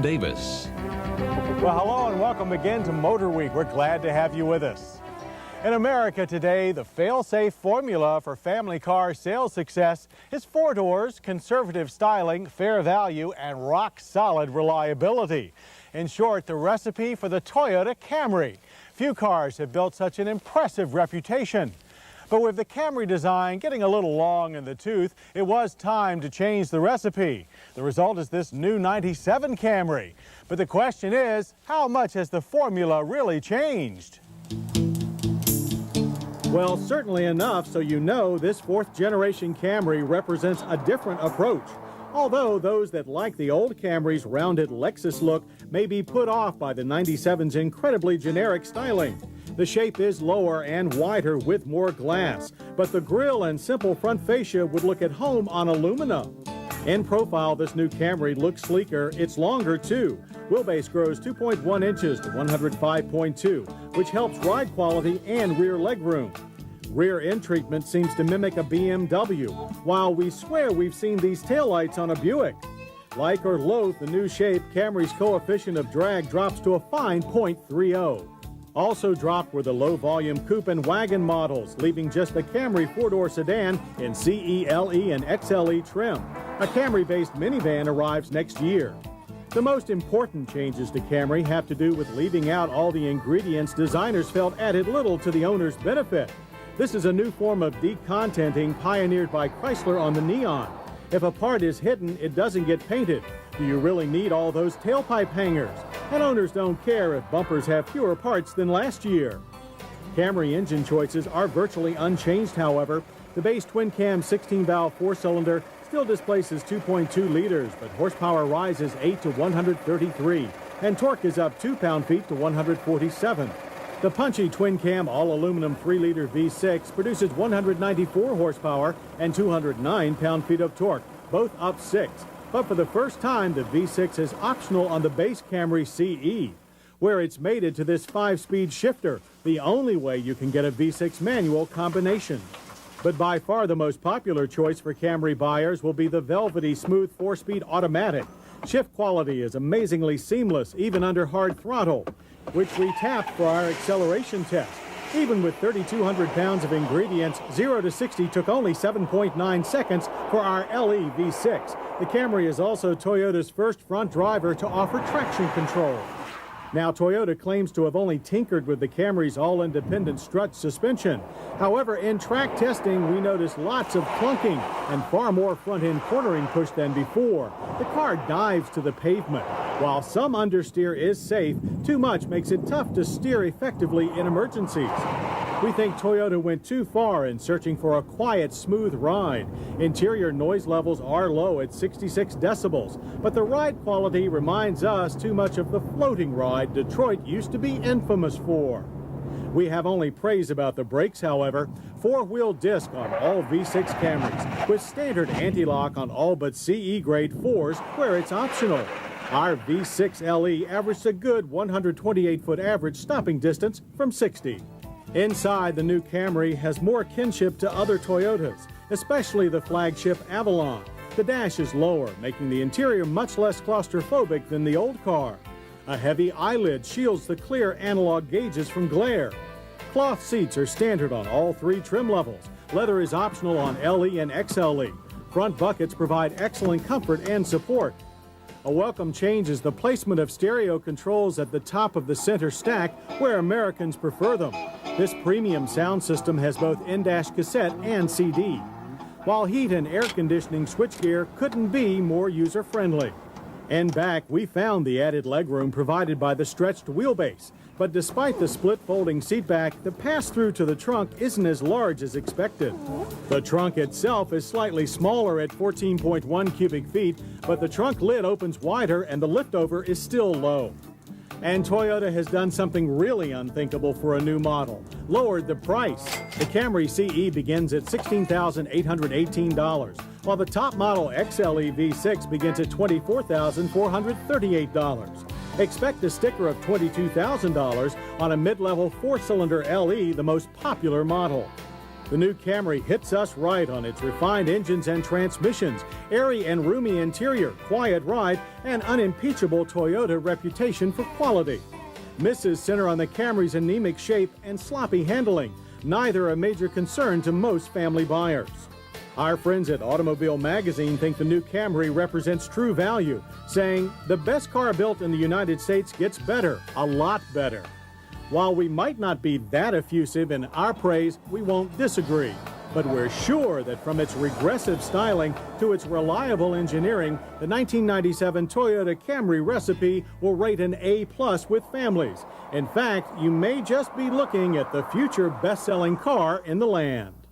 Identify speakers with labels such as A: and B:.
A: Davis.
B: Well, hello and welcome again to Motorweek. We're glad to have you with us. In America today, the fail-safe formula for family car sales success is 4 doors, conservative styling, fair value, and rock-solid reliability. In short, the recipe for the Toyota Camry. Few cars have built such an impressive reputation. But with the Camry design getting a little long in the tooth, it was time to change the recipe. The result is this new 97 Camry. But the question is, how much has the formula really changed? Well, certainly enough so you know this 4th generation Camry represents a different approach. Although those that like the old Camry's rounded Lexus look may be put off by the 97's incredibly generic styling. The shape is lower and wider with more glass, but the grille and simple front fascia would look at home on aluminum. In profile, this new Camry looks sleeker. It's longer, too. Wheelbase grows 2.1 inches to 105.2, which helps ride quality and rear legroom. Rear end treatment seems to mimic a BMW, while we swear we've seen these taillights on a Buick. Like or loath the new shape, Camry's coefficient of drag drops to a fine 0.30. Also dropped were the low-volume coupe and wagon models, leaving just the Camry 4-door sedan in CE, LE, and XLE trim. A Camry-based minivan arrives next year. The most important changes to Camry have to do with leaving out all the ingredients designers felt added little to the owner's benefit. This is a new form of decontenting pioneered by Chrysler on the Neon. If a part is hidden, it doesn't get painted. Do you really need all those tailpipe hangers? And owners don't care if bumpers have fewer parts than last year. Camry engine choices are virtually unchanged, however. The base twin-cam 16-valve 4-cylinder still displaces 2.2 liters, but horsepower rises 8 to 133, and torque is up 2 pound-feet to 147. The punchy twin-cam all-aluminum 3-liter V6 produces 194 horsepower and 209 pound-feet of torque, both up 6. But for the first time, the V6 is optional on the base Camry CE, where it's mated to this 5-speed shifter, the only way you can get a V6 manual combination. But by far the most popular choice for Camry buyers will be the velvety smooth 4-speed automatic. Shift quality is amazingly seamless, even under hard throttle, which we tapped for our acceleration test. Even with 3,200 pounds of ingredients, 0 to 60 took only 7.9 seconds for our LE V6. The Camry is also Toyota's first front driver to offer traction control. Now, Toyota claims to have only tinkered with the Camry's all-independent strut suspension. However, in track testing, we noticed lots of clunking and far more front-end cornering push than before. The car dives to the pavement. While some understeer is safe, too much makes it tough to steer effectively in emergencies. We think Toyota went too far in searching for a quiet, smooth ride. Interior noise levels are low at 66 decibels, but the ride quality reminds us too much of the floating ride Detroit used to be infamous for. We have only praise about the brakes, however. 4-wheel disc on all V6 Camrys, with standard anti-lock on all but CE grade 4s where it's optional. Our V6 LE averaged a good 128-foot average stopping distance from 60. Inside, the new Camry has more kinship to other Toyotas, especially the flagship Avalon. The dash is lower, making the interior much less claustrophobic than the old car. A heavy eyelid shields the clear analog gauges from glare. Cloth seats are standard on all 3 trim levels. Leather is optional on LE and XLE. Front buckets provide excellent comfort and support. A welcome change is the placement of stereo controls at the top of the center stack, where Americans prefer them. This premium sound system has both in-dash cassette and CD, while heat and air conditioning switchgear couldn't be more user-friendly. In back, we found the added legroom provided by the stretched wheelbase. But despite the split folding seat back, the pass-through to the trunk isn't as large as expected. The trunk itself is slightly smaller at 14.1 cubic feet, but the trunk lid opens wider and the liftover is still low. And Toyota has done something really unthinkable for a new model, lowered the price. The Camry CE begins at $16,818, while the top model XLE V6 begins at $24,438. Expect a sticker of $22,000 on a mid-level 4-cylinder LE, the most popular model. The new Camry hits us right on its refined engines and transmissions, airy and roomy interior, quiet ride, and unimpeachable Toyota reputation for quality. Misses center on the Camry's anemic shape and sloppy handling, neither a major concern to most family buyers. Our friends at Automobile Magazine think the new Camry represents true value, saying the best car built in the United States gets better, a lot better. While we might not be that effusive in our praise, we won't disagree. But we're sure that from its regressive styling to its reliable engineering, the 1997 Toyota Camry recipe will rate an A+ with families. In fact, you may just be looking at the future best-selling car in the land.